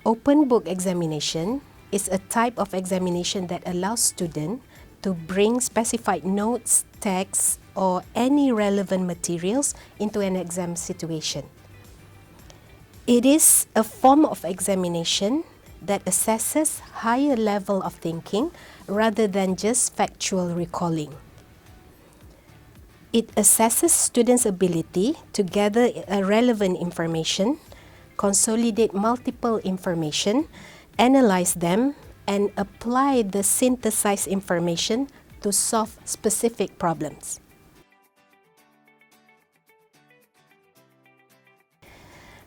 Open book examination is a type of examination that allows students to bring specified notes, texts, or any relevant materials into an exam situation. It is a form of examination that assesses higher level of thinking rather than just factual recalling. It assesses students' ability to gather relevant information, consolidate multiple information, analyze them, and apply the synthesized information to solve specific problems.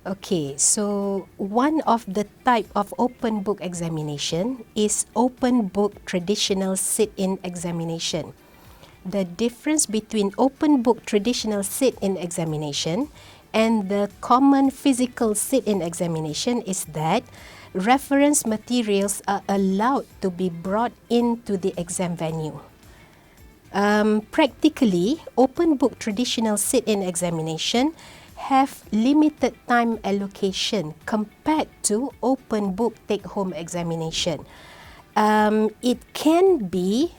Okay, so one of the type of open book examination is open book traditional sit-in examination. The difference between open book traditional sit-in examination and the common physical sit-in examination is that reference materials are allowed to be brought into the exam venue. Practically, open book traditional sit-in examination have limited time allocation compared to open book take-home examination. It can be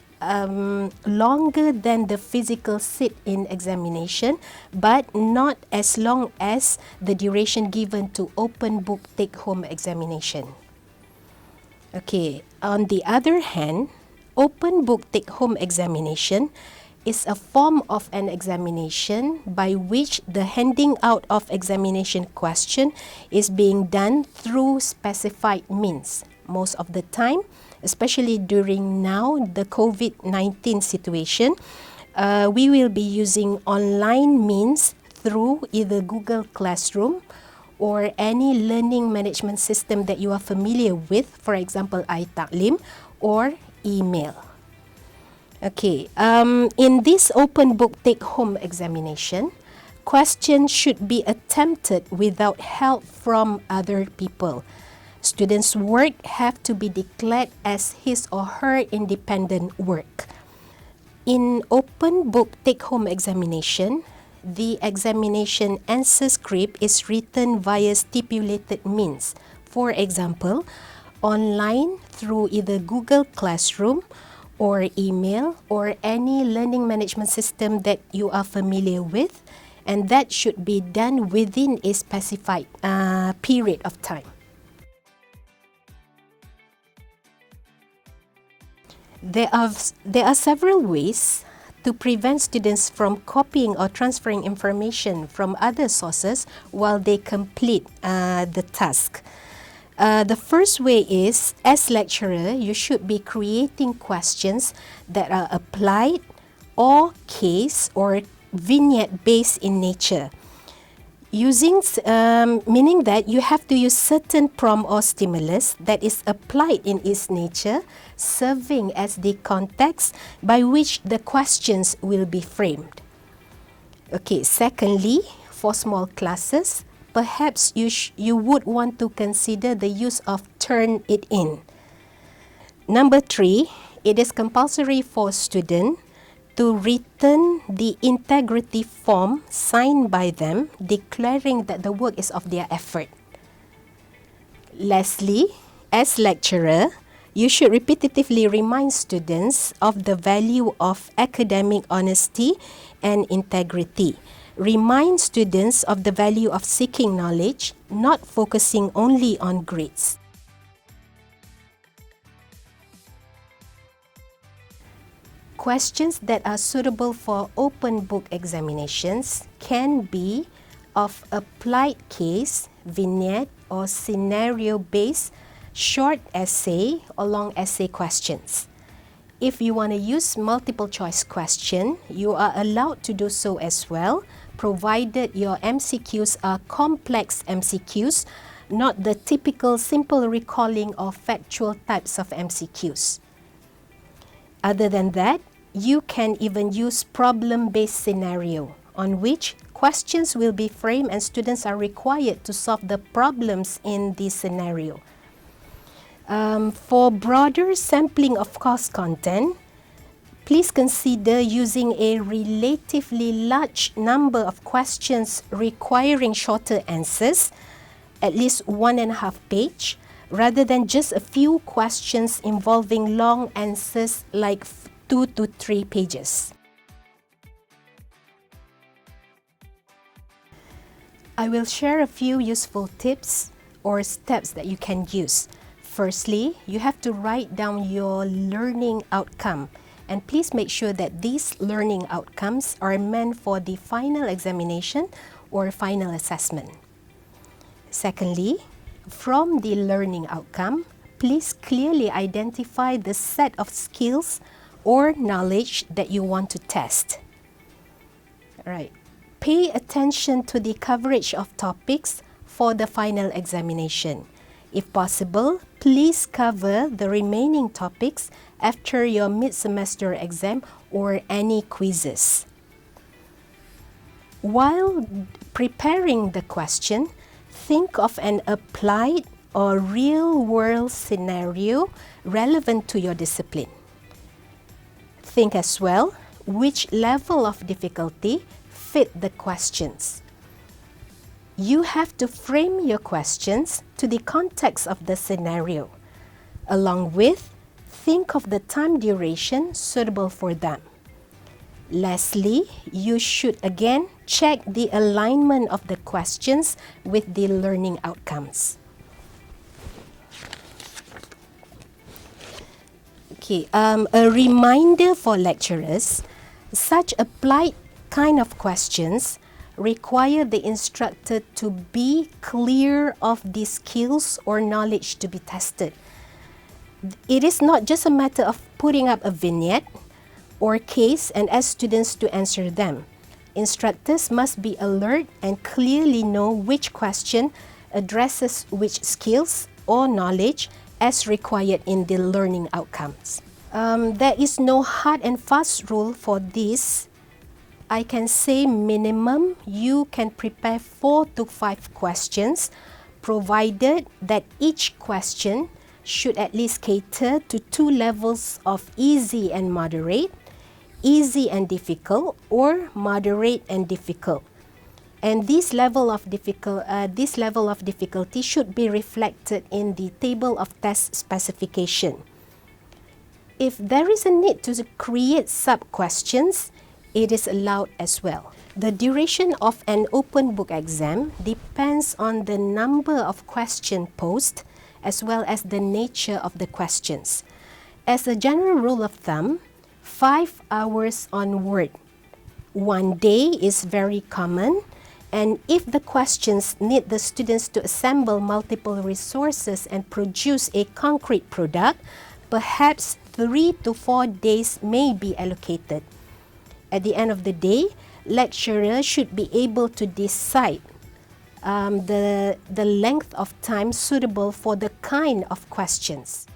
longer than the physical sit-in examination, but not as long as the duration given to open book take-home examination. Okay, on the other hand, open book take-home examination is a form of an examination by which the handing out of examination question is being done through specified means. Most of the time, especially during now the COVID-19 situation, we will be using online means through either Google Classroom or any learning management system that you are familiar with, for example, iTaklim or email. Okay, in this open book take-home examination, questions should be attempted without help from other people. Students' work have to be declared as his or her independent work. In open book take-home examination, the examination answer script is written via stipulated means. For example, online through either Google Classroom or email or any learning management system that you are familiar with, and that should be done within a specified period of time. There are several ways to prevent students from copying or transferring information from other sources while they complete the task. The first way is, as lecturer, you should be creating questions that are applied or case or vignette based in nature. Meaning that you have to use certain prompt or stimulus that is applied in its nature, serving as the context by which the questions will be framed. Okay, secondly, for small classes, perhaps you would want to consider the use of turn it in. Number 3, it is compulsory for students to return the integrity form signed by them, declaring that the work is of their effort. Lastly, as lecturer, you should repetitively remind students of the value of academic honesty and integrity. Remind students of the value of seeking knowledge, not focusing only on grades. Questions that are suitable for open book examinations can be of applied case, vignette, or scenario-based short essay or long essay questions. If you want to use multiple choice question, you are allowed to do so as well, provided your MCQs are complex MCQs, not the typical simple recalling or factual types of MCQs. Other than that, you can even use problem-based scenario, on which questions will be framed and students are required to solve the problems in this scenario. For broader sampling of course content, please consider using a relatively large number of questions requiring shorter answers, at least 1.5 pages, rather than just a few questions involving long answers like 2 to 3 pages. I will share a few useful tips or steps that you can use. Firstly, you have to write down your learning outcome, and please make sure that these learning outcomes are meant for the final examination or final assessment. Secondly, from the learning outcome, please clearly identify the set of skills or knowledge that you want to test. All right. Pay attention to the coverage of topics for the final examination. If possible, please cover the remaining topics after your mid-semester exam or any quizzes. While preparing the question, think of an applied or real-world scenario relevant to your discipline. Think as well which level of difficulty fit the questions. You have to frame your questions to the context of the scenario. Along with, think of the time duration suitable for them. Lastly, you should again check the alignment of the questions with the learning outcomes. Okay, a reminder for lecturers, such applied kind of questions require the instructor to be clear of the skills or knowledge to be tested. It is not just a matter of putting up a vignette or case and ask students to answer them. Instructors must be alert and clearly know which question addresses which skills or knowledge as required in the learning outcomes. There is no hard and fast rule for this. I can say minimum you can prepare 4 to 5 questions, provided that each question should at least cater to 2 levels of easy and moderate, easy and difficult, or moderate and difficult. And this level of difficulty should be reflected in the table of test specification. If there is a need to create sub-questions, it is allowed as well. The duration of an open book exam depends on the number of questions posed as well as the nature of the questions. As a general rule of thumb, 5 hours onward. 1 day is very common, and if the questions need the students to assemble multiple resources and produce a concrete product, perhaps 3 to 4 days may be allocated. At the end of the day, lecturers should be able to decide the length of time suitable for the kind of questions.